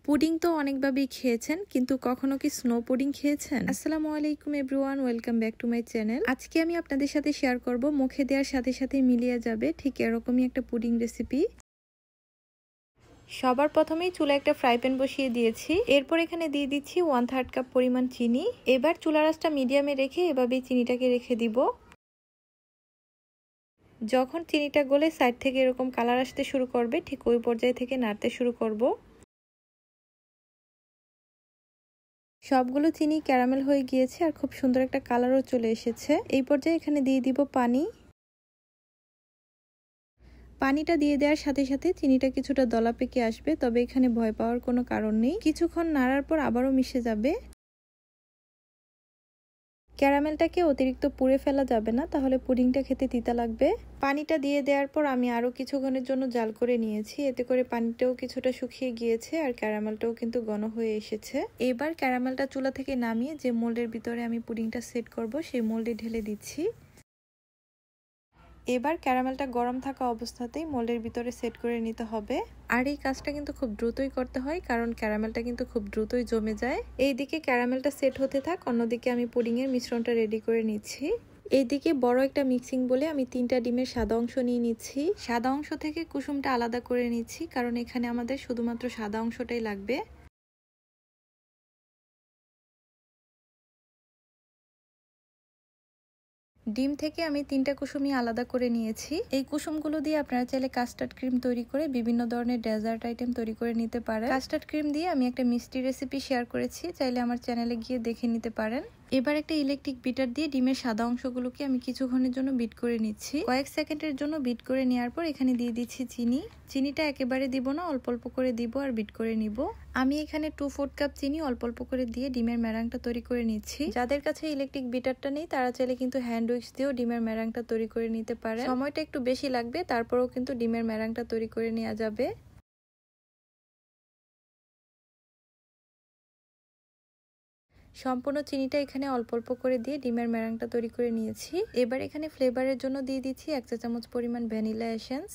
Pudding তো অনেকভাবেই খেয়েছেন, কিন্তু কখনো কি স্নো পুডিং খেয়েছেন? আসসালামু আলাইকুম everyone, welcome back to my channel. আজকে আমি আপনাদের সাথে শেয়ার করব মুখে দেওয়ার সাথে সাথে মিলিয়ে যাবে ঠিক এরকমই একটা পুডিং রেসিপি। সবার প্রথমেই চুলা একটা ফ্রাই প্যান বসিয়ে দিয়েছি। এরপর এখানে দিয়ে দিচ্ছি 1/3 কাপ পরিমাণ চিনি। এবার চুলার আঁচটা মিডিয়ামে রেখে এভাবেই চিনিটাকে রেখে দিব। যখন চিনিটা গলে সাইড থেকে এরকম কালার আসতে শুরু করবে, ঠিক ওই পর্যায়ে থেকে নাড়তে শুরু করব। সবগুলো চিনি ক্যারামেল হয়ে গিয়েছে আর খুব সুন্দর একটা কালারও চলে এসেছে। এই পর্যায়ে এখানে দিয়ে দিব পানি। পানিটা দিয়ে দেওয়ার সাথে সাথে চিনিটা কিছুটা দলা পেকে আসবে, তবে এখানে ভয় পাওয়ার কোনো কারণ নেই। কিছুক্ষণ নাড়ার পর আবারও মিশে যাবে। ক্যারামেলটাকে অতিরিক্ত পুড়ে ফেলা যাবে না, তাহলে পুডিংটা খেতে তিতা লাগবে। পানিটা দিয়ে দেওয়ার পর আমি আরও কিছুক্ষণের জন্য জাল করে নিয়েছি। এতে করে পানিটাও কিছুটা শুকিয়ে গিয়েছে আর ক্যারামেলটাও কিন্তু ঘন হয়ে এসেছে। এবার ক্যারামেলটা চুলা থেকে নামিয়ে যে মোল্ডের ভিতরে আমি পুডিংটা সেট করব সেই মোল্ডে ঢেলে দিচ্ছি। এবার ক্যারামেলটা গরম থাকা অবস্থাতেই মোল্ডের ভিতরে সেট করে নিতে হবে। আর এই কাজটা কিন্তু খুব দ্রুতই করতে হয়, কারণ ক্যারামেলটা কিন্তু খুব দ্রুতই জমে যায়। এইদিকে ক্যারামেলটা সেট হতে থাক, অন্যদিকে আমি পুডিংয়ের মিশ্রণটা রেডি করে নিচ্ছি। এইদিকে বড় একটা মিক্সিং বলে আমি 3টা ডিমের সাদা অংশ নিয়ে নিচ্ছি। সাদা অংশ থেকে কুসুমটা আলাদা করে নিচ্ছি, কারণ এখানে আমাদের শুধুমাত্র সাদা অংশটাই লাগবে। ডিম থেকে আমি 3টা কুসুমই আলাদা করে নিয়েছি। এই কুসুমগুলো দিয়ে আপনারা চাইলে কাস্টার্ড ক্রিম তৈরি করে বিভিন্ন ধরনের ডেজার্ট আইটেম তৈরি করে নিতে পারেন। কাস্টার্ড ক্রিম দিয়ে আমি একটা মিষ্টি রেসিপি শেয়ার করেছি, চাইলে আমার চ্যানেলে গিয়ে দেখে নিতে পারেন। এবার একটা ইলেকট্রিক বিটার দিয়ে ডিমের সাদা অংশগুলোকে আমি কিছুক্ষণের জন্য বিট করে নিচ্ছি। কয়েক সেকেন্ডের জন্য বিট করে নেওয়ার পর এখানে দিয়ে দিচ্ছি চিনি। চিনিটা একেবারে দিব না, অল্প অল্প করে দিব আর বিট করে নিব। আমি এখানে 2/4 কাপ চিনি অল্প অল্প করে দিয়ে ডিমের ম্যারাংটা তৈরি করে নিচ্ছি। যাদের কাছে ইলেকট্রিক বিটারটা নেই তারা চাইলে কিন্তু হ্যান্ড উইক্স দিয়েও ডিমের ম্যারাংটা তৈরি করে নিতে পারে। সময়টা একটু বেশি লাগবে, তারপরেও কিন্তু ডিমের ম্যারাংটা তৈরি করে নেওয়া যাবে। সম্পূর্ণ চিনিটা এখানে অল্প অল্প করে দিয়ে ডিমের ম্যারাংটা তৈরি করে নিয়েছি। এবার এখানে ফ্লেভারের জন্য দিয়ে দিচ্ছি 1 চা চামচ পরিমাণ ভ্যানিলা এসেন্স।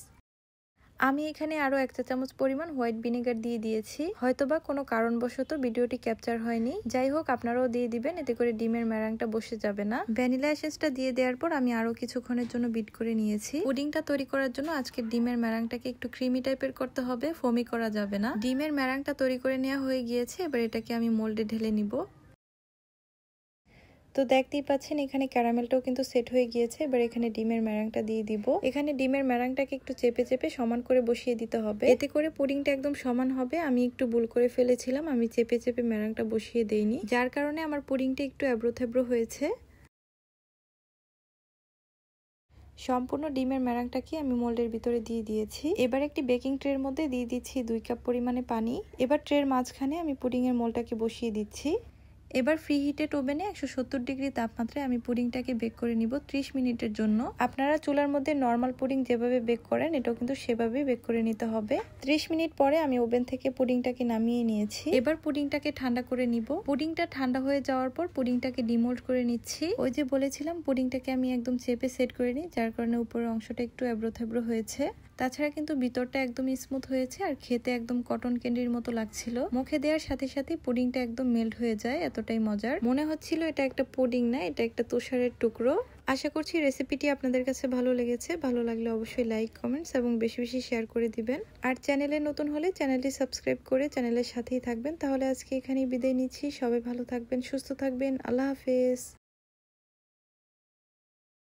আমি এখানে আরো 1 চা চামচ পরিমাণ হোয়াইট ভিনেগার দিয়ে দিয়েছি। হয়তোবা কোনো কারণবশত ভিডিওটি ক্যাপচার হয়নি, যাই হোক আপনারাও দিয়ে দিবেন, এতে করে ডিমের ম্যারাংটা বসে যাবে না। ভ্যানিলা এসেন্সটা দিয়ে দেওয়ার পর আমি আরো কিছুক্ষণের জন্য বিট করে নিয়েছি। পুডিংটা তৈরি করার জন্য আজকে ডিমের ম্যারাংটাকে একটু ক্রিমি টাইপের করতে হবে, ফোমি করা যাবে না। ডিমের ম্যারাংটা তৈরি করে নেওয়া হয়ে গিয়েছে। এবার এটাকে আমি মোল্ডে ঢেলে নিব। তো দেখতেই পাচ্ছেন এখানে ক্যারামেলটাও কিন্তু সেট হয়ে গিয়েছে। এবার এখানে ডিমের ম্যারাংটা দিয়ে দিব। এখানে ডিমের ম্যারাংটাকে একটু চেপে চেপে সমান করে বসিয়ে দিতে হবে, এতে করে পুডিংটা একদম সমান হবে। আমি একটু ভুল করে ফেলেছিলাম, আমি চেপে চেপে ম্যারাংটা বসিয়ে দেইনি, যার কারণে আমার পুডিংটা একটু এবড়ো থেবড়ো হয়েছে। সম্পূর্ণ ডিমের ম্যারাংটাকে আমি মোল্ডের ভিতরে দিয়ে দিয়েছি। এবার একটি বেকিং ট্রের মধ্যে দিয়ে দিচ্ছি 2 কাপ পরিমাণে পানি। এবার ট্রের মাঝখানে আমি পুডিংয়ের মোল্ডটাকে বসিয়ে দিচ্ছি। এবার ফ্রি হিটেড ওভেনে 170 ডিগ্রি তাপমাত্রায় আমি পুডিংটাকে বেক করে নিব 30 মিনিটের জন্য। আপনারা চুলার মধ্যে নর্মাল পুডিং যেভাবে বেক করেন এটাও কিন্তু সেভাবেই বেক করে নিতে হবে। 30 মিনিট পরে আমি ওভেন থেকে পুডিংটাকে নামিয়ে নিয়েছি। এবার পুডিংটাকে ঠান্ডা করে নিব। পুডিংটা ঠান্ডা হয়ে যাওয়ার পর পুডিংটাকে ডিমোল্ড করে নিচ্ছি। ওই যে বলেছিলাম পুডিংটাকে আমি একদম চেপে সেট করে নিই, যার কারণে উপরের অংশটা একটু এবড়ো থেবড়ো হয়েছে। তাছাড়া কিন্তু ভিতরটা একদম স্মুথ হয়েছে আর খেতে একদম কটন ক্যান্ডির মতো লাগছিল। মুখে দেওয়ার সাথে সাথে পুডিংটা একদম মেল্ট হয়ে যায়, এতটাই মজার। মনে হচ্ছিল এটা একটা পুডিং না, এটা একটা তুষারের টুকরো। আশা করছি রেসিপিটি আপনাদের কাছে ভালো লেগেছে। ভালো লাগলে অবশ্যই লাইক, কমেন্টস এবং বেশি বেশি শেয়ার করে দিবেন। আর চ্যানেলে নতুন হলে চ্যানেলটি সাবস্ক্রাইব করে চ্যানেলের সাথেই থাকবেন। তাহলে আজকে এখানেই বিদায় নিচ্ছি। সবাই ভালো থাকবেন, সুস্থ থাকবেন। আল্লাহ হাফেজ।